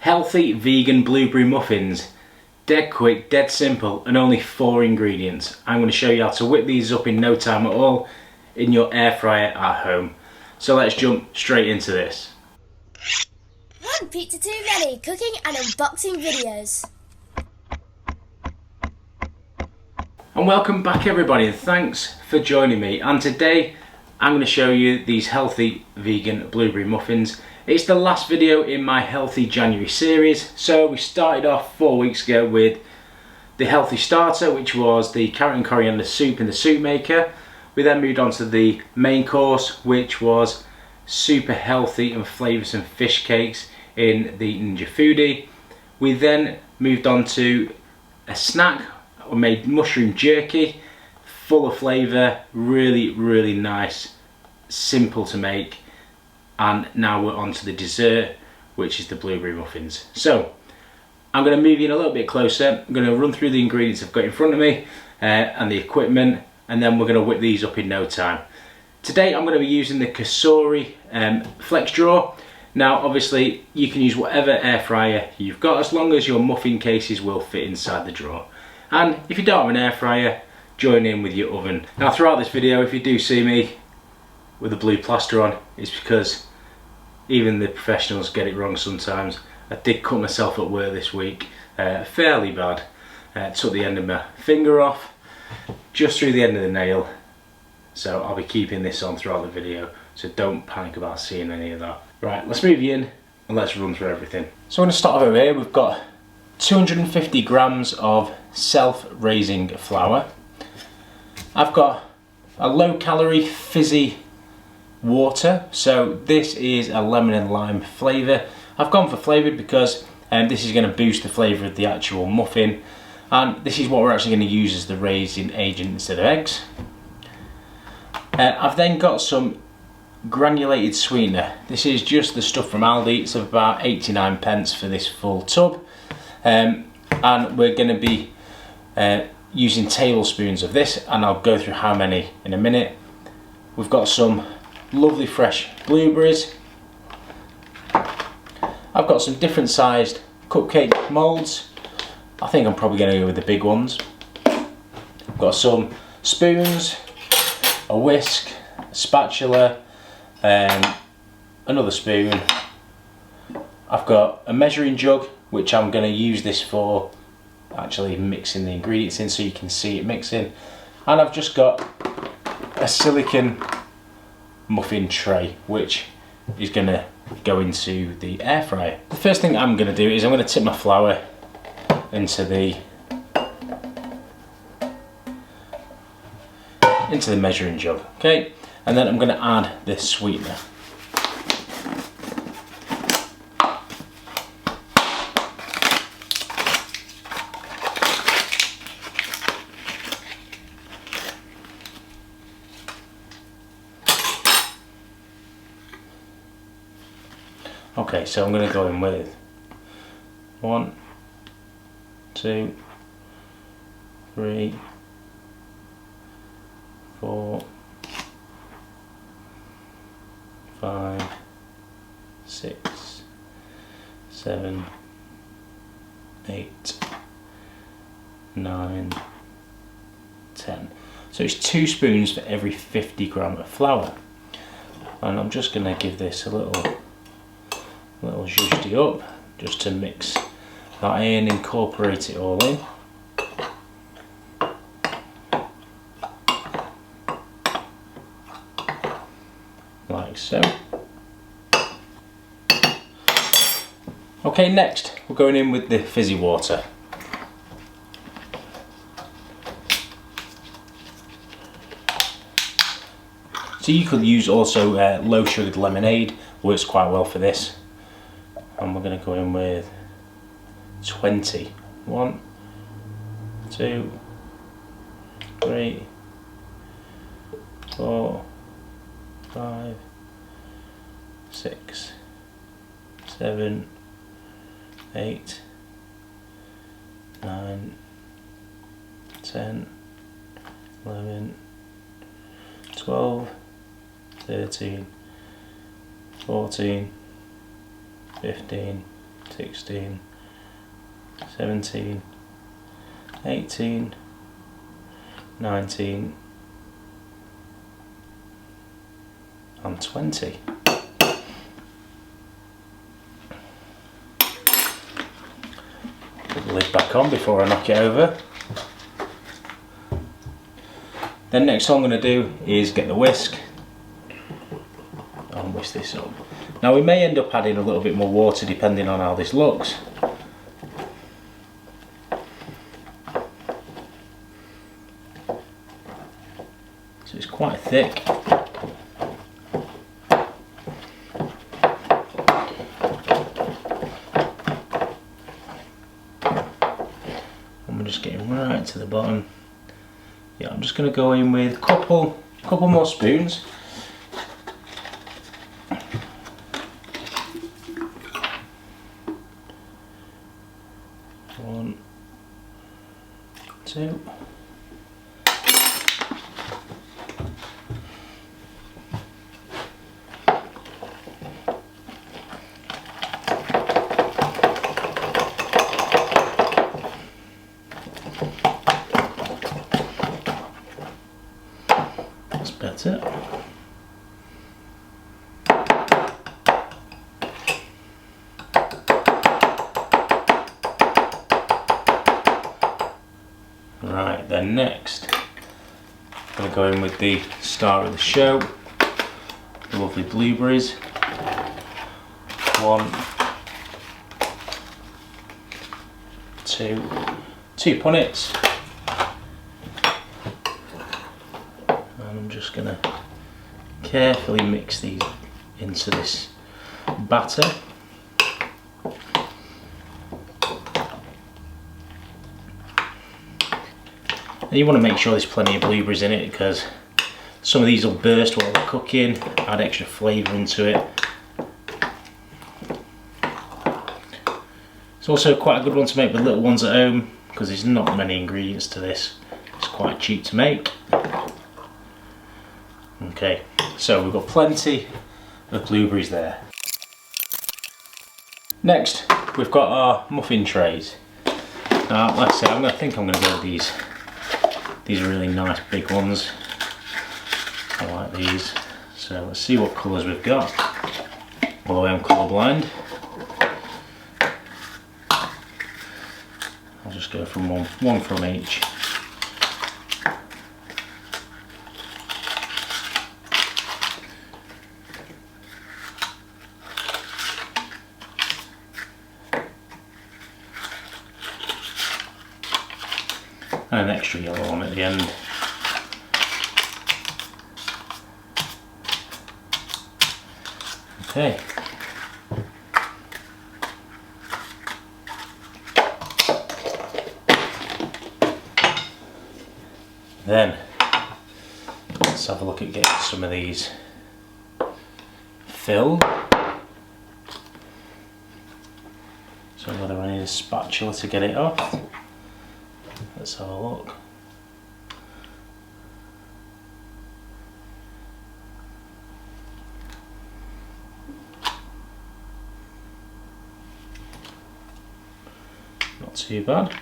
Healthy vegan blueberry muffins. Dead quick, dead simple, and only 4 ingredients. I'm going to show you how to whip these up in no time at all in your air fryer at home. So let's jump straight into this. 1 Pizza 2 ready, cooking and unboxing videos. And welcome back everybody, and thanks for joining me. And today I'm going to show you these healthy vegan blueberry muffins. It's the last video in my Healthy January series. So we started off 4 weeks ago with the healthy starter, which was the carrot and coriander soup in the soup maker. We then moved on to the main course, which was super healthy and flavoursome fish cakes in the Ninja Foodie. We then moved on to a snack. We made mushroom jerky, full of flavour, really nice, simple to make. And now we're on to the dessert, which is the blueberry muffins. So I'm going to move you in a little bit closer. I'm going to run through the ingredients I've got in front of me and the equipment, and then we're going to whip these up in no time. Today I'm going to be using the Kasori flex drawer. Now obviously you can use whatever air fryer you've got, as long as your muffin cases will fit inside the drawer. And if you don't have an air fryer, join in with your oven. Now throughout this video, if you do see me with a blue plaster on, it's because even the professionals get it wrong sometimes. I did cut myself at work this week, fairly bad. Took the end of my finger off, just through the end of the nail. So I'll be keeping this on throughout the video, so don't panic about seeing any of that. Right, let's move you in and let's run through everything. So I'm going to start over here. We've got 250 grams of self-raising flour. I've got a low-calorie fizzy water, so this is a lemon and lime flavour. I've gone for flavoured because this is going to boost the flavour of the actual muffin, and this is what we're actually going to use as the raising agent instead of eggs. I've then got some granulated sweetener. This is just the stuff from Aldi. It's about 89p for this full tub, and we're going to be using tablespoons of this, and I'll go through how many in a minute. We've got some lovely fresh blueberries. I've got some different sized cupcake moulds. I think I'm probably going to go with the big ones. I've got some spoons, a whisk, a spatula, another spoon. I've got a measuring jug, which I'm going to use this for actually mixing the ingredients in so you can see it mixing. And I've just got a silicone muffin tray, which is going to go into the air fryer. The first thing I'm going to do is I'm going to tip my flour into the measuring jug, okay, and then I'm going to add this sweetener. Okay, so I'm going to go in with 1, 2, 3, 4, 5, 6, 7, 8, 9, 10. So it's 2 spoons for every 50 gram of flour. And I'm just going to give this a little zhuzhdy up, just to mix that in, incorporate it all in. Like so. Okay, next we're going in with the fizzy water. So you could use also low sugared lemonade, works quite well for this. And we're going to go in with 20. 1, 2, 3, 4, 5, 6, 7, 8, 9, 10, 11, 12, 13, 14, 15, 16, 17, 18, 19 and 20. Put the lid back on before I knock it over. Then next all I'm going to do is get the whisk and whisk this up. Now we may end up adding a little bit more water depending on how this looks. So it's quite thick. And we're just getting right to the bottom. Yeah, I'm just going to go in with a couple more spoons. One, two. That's better. Right, then next I'm going to go in with the star of the show, the lovely blueberries. 1, 2 punnets. And I'm just going to carefully mix these into this batter. And you want to make sure there's plenty of blueberries in it, because some of these will burst while they're cooking, add extra flavour into it. It's also quite a good one to make with little ones at home, because there's not many ingredients to this. It's quite cheap to make. Okay, so we've got plenty of blueberries there. Next, we've got our muffin trays. Now, like I say, I think I'm going to go with these. These are really nice big ones. I like these. So let's see what colours we've got. Although I'm colourblind, I'll just go from one from each. And an extra yellow one at the end. Okay. Then let's have a look at getting some of these filled. So whether I need a spatula to get it off. Let's have a look. Not too bad.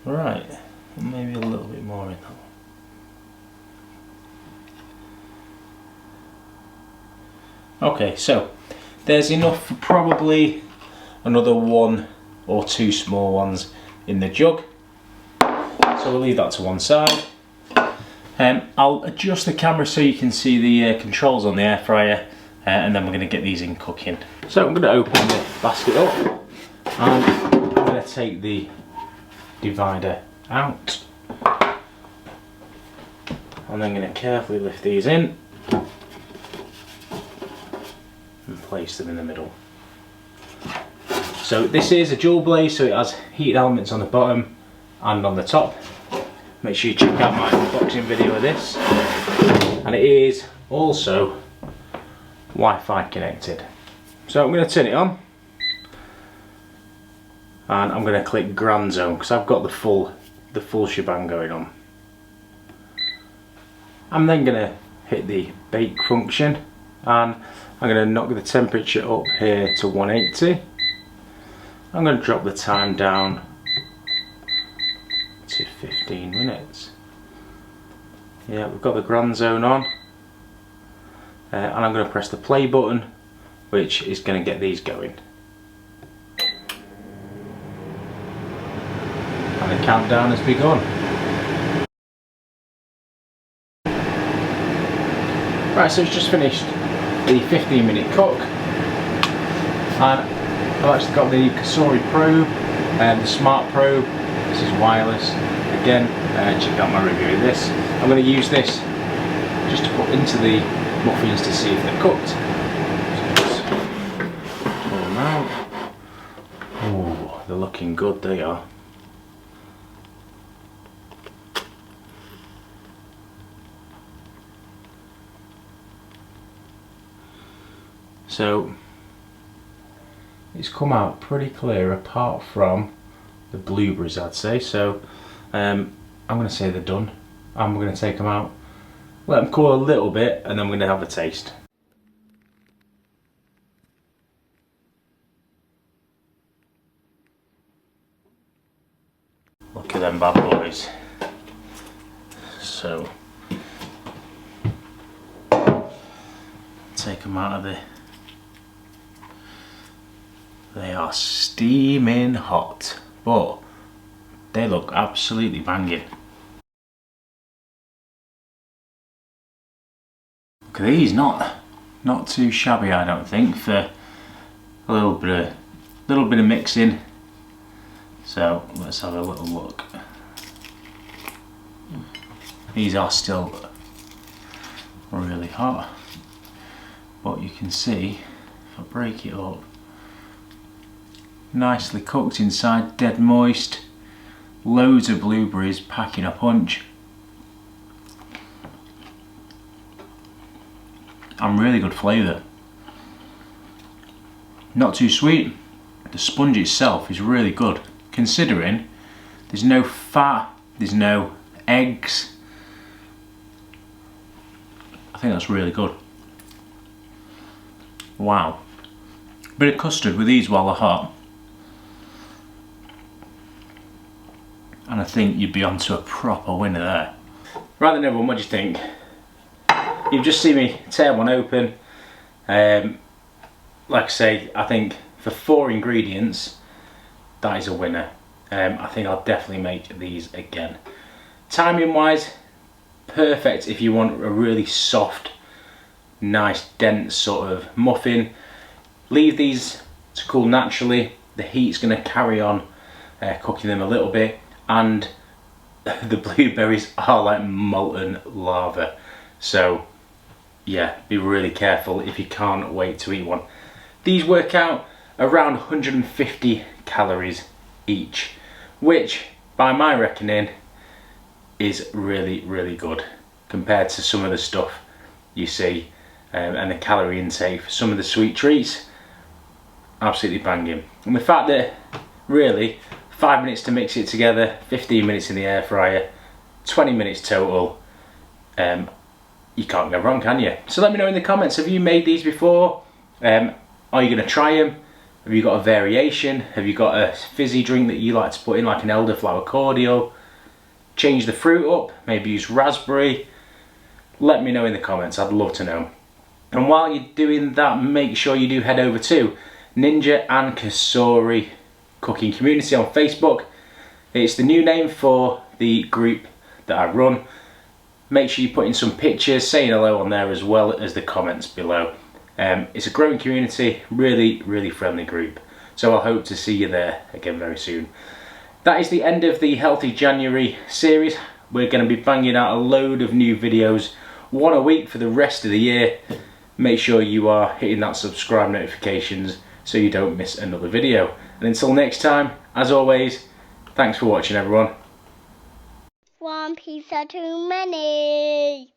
Right, maybe a little bit more in that one. Okay, so there's enough for probably another 1 or 2 small ones in the jug. So we'll leave that to one side. I'll adjust the camera so you can see the controls on the air fryer, and then we're going to get these in cooking. So I'm going to open the basket up, and I'm going to take the divider out. And I'm going to carefully lift these in and place them in the middle. So this is a dual blaze, so it has heated elements on the bottom and on the top. Make sure you check out my unboxing video of this. And it is also Wi-Fi connected. So I'm going to turn it on. And I'm going to click Grand Zone because I've got the full shebang going on. I'm then going to hit the bake function and I'm going to knock the temperature up here to 180. I'm going to drop the time down to 15 minutes. Yeah, we've got the Grand Zone on. And I'm going to press the play button, which is going to get these going. And the countdown has begun. Right, so it's just finished the 15-minute cook. And I've actually got the Callories probe and the smart probe. This is wireless. Again, check out my review of this. I'm going to use this just to put into the muffins to see if they're cooked. So just pull them out. Oh, they're looking good, they are. So it's come out pretty clear apart from the blueberries, I'd say. So I'm going to say they're done. I'm going to take them out, let them cool a little bit, and then I'm going to have a taste. Look at them bad boys. So take them out of the... They are steaming hot, but they look absolutely banging. Look at these, not too shabby, I don't think, for a little bit of mixing. So let's have a little look. These are still really hot, but you can see if I break it up, nicely cooked inside, dead moist, loads of blueberries packing a punch. And really good flavour. Not too sweet. The sponge itself is really good, considering there's no fat, there's no eggs. I think that's really good. Wow. Bit of custard with these while they're hot. And I think you'd be onto a proper winner there. Right then everyone, what do you think? You've just seen me tear one open. Like I say, I think for 4 ingredients, that is a winner. I think I'll definitely make these again. Timing wise, perfect if you want a really soft, nice, dense sort of muffin. Leave these to cool naturally. The heat's going to carry on cooking them a little bit. And the blueberries are like molten lava, so yeah, be really careful if you can't wait to eat one. These work out around 150 calories each, which by my reckoning is really good compared to some of the stuff you see, and the calorie intake for some of the sweet treats. Absolutely banging. And the fact that really 5 minutes to mix it together, 15 minutes in the air fryer, 20 minutes total. You can't go wrong, can you? So let me know in the comments, have you made these before? Are you going to try them? Have you got a variation? Have you got a fizzy drink that you like to put in, like an elderflower cordial? Change the fruit up, maybe use raspberry. Let me know in the comments, I'd love to know. And while you're doing that, make sure you do head over to Ninja and Callories Cooking Community on Facebook. It's the new name for the group that I run. Make sure you put in some pictures saying hello on there as well as the comments below. It's a growing community, really friendly group. So I hope to see you there again very soon. that is the end of the Healthy January series. We're going to be banging out a load of new videos, one a week for the rest of the year. Make sure you are hitting that subscribe notifications so you don't miss another video. And until next time, as always, thanks for watching everyone. One pizza too many.